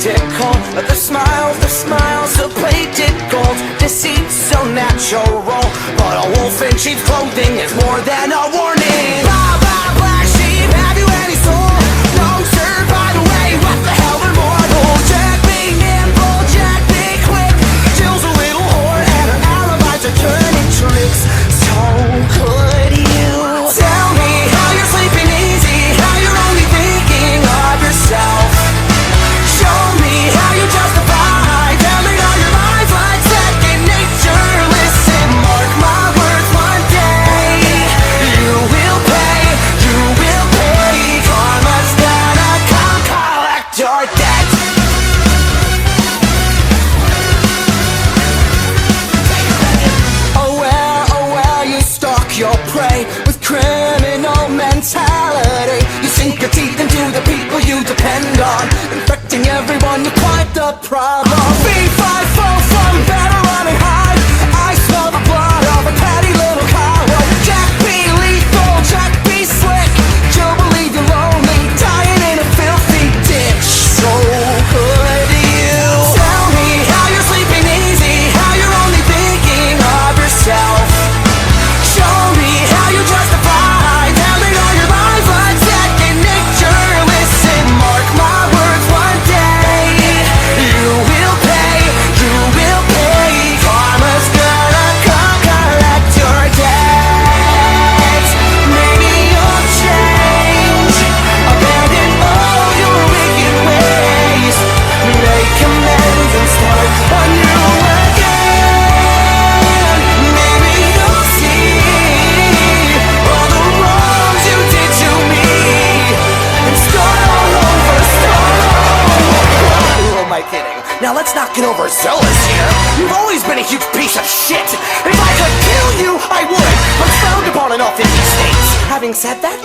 identical. The smiles so plated gold. Deceit so natural. But a wolf in sheep's clothing is more than a warning. Blah, blah, black sheep, have you any soul? No, sir, by the way, what the hell are mortal? Jack be nimble, Jack be quick. Jill's a little whore and her alibis are turning tricks. So could you tell me how you're sleeping easy, how you're only thinking of yourself? Show me how you justify telling all your lies like second nature. Listen, mark my words, one day you will pay, you will pay. Karma's gonna come collect your debt. Oh well, you stalk your prey with criminal mentality. You sink your teeth into the people you depend on, infecting everyone, you're quite the problem. B5 fall from better running high. I smell the blood of a petty little coward. Jack be lethal, Jack be slick. You'll believe you're lonely, dying in a filthy ditch. So could you tell me how you're sleeping easy, how you're only thinking of yourself? Show me how you justify telling all your lies like second nature. Listen, mark my words, one day you will pay, you will pay. Karma's gonna come collect your debt. Maybe you'll change, abandon all your wicked ways, make amends and start anew again. Maybe you'll see all the wrongs you did to me and start all over, start all over. Who am I kidding? Now let's not get overzealous here. You've always been a huge piece of shit. If I could kill you, I would. I'm frowned upon in all 50 states. Having said that,